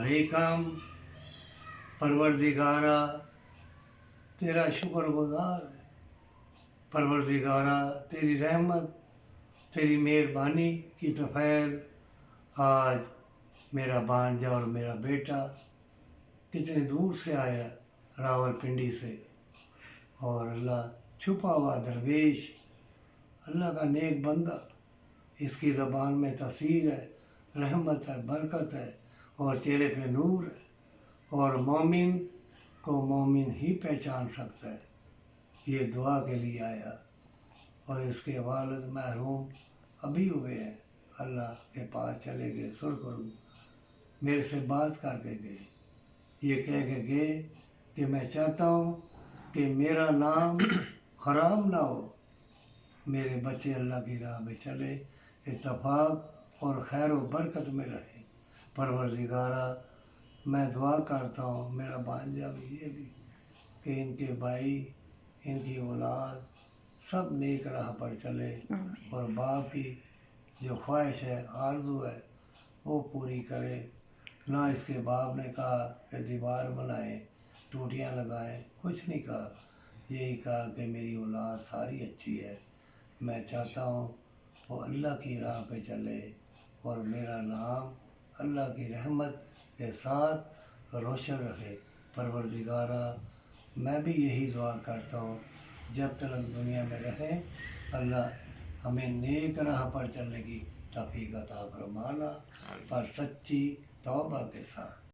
अलैकम। परवरदिगारा तेरा शुक्रगुजार है। परवरदिगारा तेरी रहमत तेरी मेहरबानी की तफैल आज मेरा भांजा और मेरा बेटा कितने दूर से आया, रावलपिंडी से, और अल्लाह छुपा हुआ दरवेश, अल्लाह का नेक बंदा, इसकी ज़बान में तसीर है, रहमत है, बरकत है और चेहरे पे नूर है, और मोमिन को मोमिन ही पहचान सकता है। ये दुआ के लिए आया और इसके वालिद महरूम अभी हुए हैं, अल्लाह के पास चले गए सुरखरू, मेरे से बात करके गए, ये कह के गए कि मैं चाहता हूँ कि मेरा नाम ख़राब ना हो, मेरे बच्चे अल्लाह की राह में चले, इत्तफाक और खैर व बरकत में रहें। परवरदिगारा मैं दुआ करता हूँ मेरा भांजा भी, ये भी, कि इनके भाई, इनकी औलाद सब नेक राह पर चले और बाप की जो ख्वाहिश है, आरज़ू है, वो पूरी करे। ना इसके बाप ने कहा कि दीवार बनाए, टूटियाँ लगाएं, कुछ नहीं कहा, यही कहा कि मेरी औलाद सारी अच्छी है, मैं चाहता हूँ वो अल्लाह की राह पे चले और मेरा नाम अल्लाह की रहमत के साथ रोशन रखे। परवरदिगारा मैं भी यही दुआ करता हूँ, जब तक दुनिया में रहें अल्लाह हमें नेक राह पर चलने की तौफीक अता फरमाना, पर सच्ची तौबा के साथ।